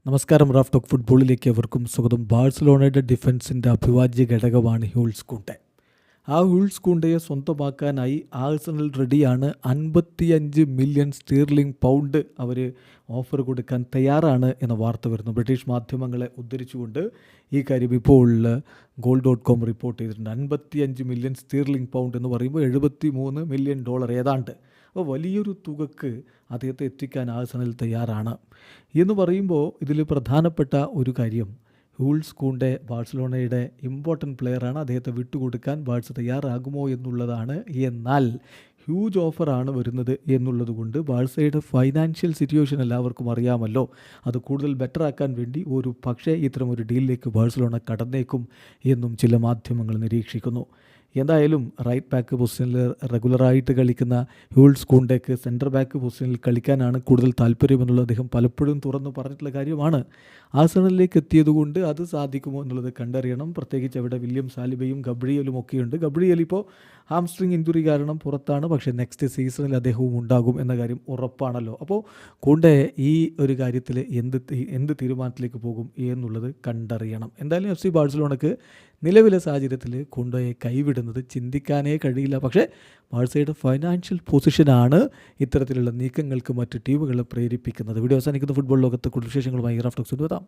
നമസ്കാരം. Raf talk ഫുട്ബോളിലേക്ക് അവർക്കും സ്വാഗതം. ബാഴ്സലോണയുടെ ഡിഫൻസിൻ്റെ അഭിവാജ്യ ഘടകമാണ് ഹ്യൂൾസ് കുണ്ടെ. ആ ഹ്യൂൾസ് കുണ്ടയെ സ്വന്തമാക്കാനായി ആഴ്സണൽ റെഡിയാണ്. 55 മില്യൺ സ്റ്റീർലിംഗ് പൗണ്ട് അവർ ഓഫർ കൊടുക്കാൻ തയ്യാറാണ് എന്ന വാർത്ത വരുന്നു. ബ്രിട്ടീഷ് മാധ്യമങ്ങളെ ഉദ്ധരിച്ചുകൊണ്ട് ഈ കാര്യം ഇപ്പോൾ goal.com റിപ്പോർട്ട് ചെയ്തിട്ടുണ്ട്. 55 മില്യൺ സ്റ്റീർലിംഗ് പൗണ്ട് എന്ന് പറയുമ്പോൾ $73 മില്യൺ ഏതാണ്ട്. അപ്പോൾ വലിയൊരു തുകക്ക് അദ്ദേഹത്തെ എത്തിക്കാൻ ആഴ്സണൽ തയ്യാറാണ് എന്ന് പറയുമ്പോൾ ഇതിൽ പ്രധാനപ്പെട്ട ഒരു കാര്യം, ഹ്യൂൾസ് കുണ്ടെ ബാഴ്സലോണയുടെ ഇമ്പോർട്ടൻറ്റ് പ്ലെയറാണ്. അദ്ദേഹത്തെ വിട്ടുകൊടുക്കാൻ ബാഴ്സ തയ്യാറാകുമോ എന്നുള്ളതാണ്. എന്നാൽ ഹ്യൂജ് ഓഫറാണ് വരുന്നത് എന്നുള്ളത് കൊണ്ട് ബാഴ്സയുടെ ഫൈനാൻഷ്യൽ സിറ്റുവേഷൻ എല്ലാവർക്കും അറിയാമല്ലോ. അത് കൂടുതൽ ബെറ്റർ ആക്കാൻ വേണ്ടി ഒരു പക്ഷേ ഇത്തരം ഒരു ഡീലിലേക്ക് ബാഴ്സലോണ കടന്നേക്കും എന്നും ചില മാധ്യമങ്ങൾ നിരീക്ഷിക്കുന്നു. എന്തായാലും റൈറ്റ് ബാക്ക് പൊസിഷനിൽ റെഗുലറായിട്ട് കളിക്കുന്ന ഹ്യൂൾസ് കുണ്ടയ്ക്ക് സെൻറ്റർ ബാക്ക് പൊസിഷനിൽ കളിക്കാനാണ് കൂടുതൽ താല്പര്യമെന്നുള്ളത് അദ്ദേഹം പലപ്പോഴും തുറന്നു പറഞ്ഞിട്ടുള്ള കാര്യമാണ്. ആഴ്സണലിലേക്ക് എത്തിയതുകൊണ്ട് അത് സാധിക്കുമോ എന്നുള്ളത് കണ്ടറിയണം. പ്രത്യേകിച്ച് അവിടെ വില്യം സാലിബയും ഗബ്രിയലും ഒക്കെയുണ്ട്. ഗബ്രിയൽ ഇപ്പോൾ ഹാംസ്ട്രിങ് ഇഞ്ചുറി കാരണം പുറത്താണ്. പക്ഷേ നെക്സ്റ്റ് സീസണിൽ അദ്ദേഹവും ഉണ്ടാകും എന്ന കാര്യം ഉറപ്പാണല്ലോ. അപ്പോൾ കുണ്ടെ ഈ ഒരു കാര്യത്തിൽ എന്ത് തീരുമാനത്തിലേക്ക് പോകും എന്നുള്ളത് കണ്ടറിയണം. എന്തായാലും FC ബാഴ്സലോണയ്ക്ക് നിലവിലെ സാഹചര്യത്തിൽ കുണ്ടയെ കൈവിടുന്നത് ചിന്തിക്കാനേ കഴിയില്ല. പക്ഷേ ബാഴ്സയുടെ ഫൈനാൻഷ്യൽ പൊസിഷനാണ് ഇത്തരത്തിലുള്ള നീക്കങ്ങൾക്ക് മറ്റ് ടീമുകളെ പ്രേരിപ്പിക്കുന്നത്. വീഡിയോ അവസാനിക്കുന്ന ഫുട്ബോൾ ലോകത്തെ കൂടുതൽ വിശേഷങ്ങളുമായി റാഫ് ടോക്സ് എത്താം.